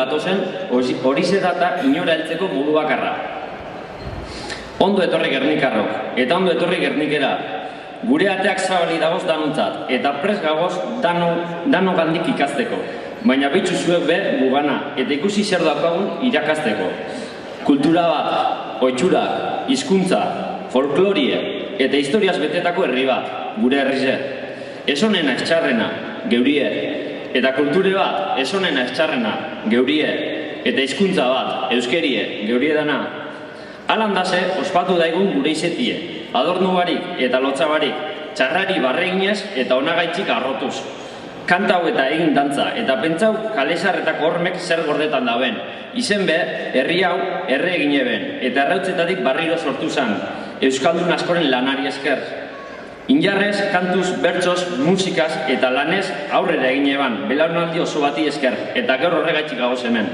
gatozen horixe data inora heltzeko modu bakarra. Ondo etorri Gernikarrok, eta ondo etorri Gernikera. Gure ateak zabali dagoz danontzat, eta prest gagoz dano gandik ikasteko. Baina behitzu zuek be gugana, eta ikusi zer daukagun irakasteko. Kultura bat, oitxurak, hizkuntza, folklorie, eta historiaz betetako herri bat, gure herrize. Ez honena estxarrena, geurie. Eta kulture bat, ez honena estxarrena, geurie. Eta hizkuntza bat, euskerie, geurie dana. Alan dase, ospatu daigun gure izetie. Adornu barik eta lotza barik, txarrari barreginez eta onagaitzik arrotuz. Kanta hau eta egin dantza, eta pentsau kalesarretako hormek zer gordetan daben. Izen be, herri hau, erre egin eben, eta errautzetatik barriro sortu zan, euskaldun askoren lanari esker. Injarrez, kantuz, bertsoz, musikaz eta lanez aurrera egin eban, belaunaldi oso bati esker, eta gaur horregaitzik gagoz hemen.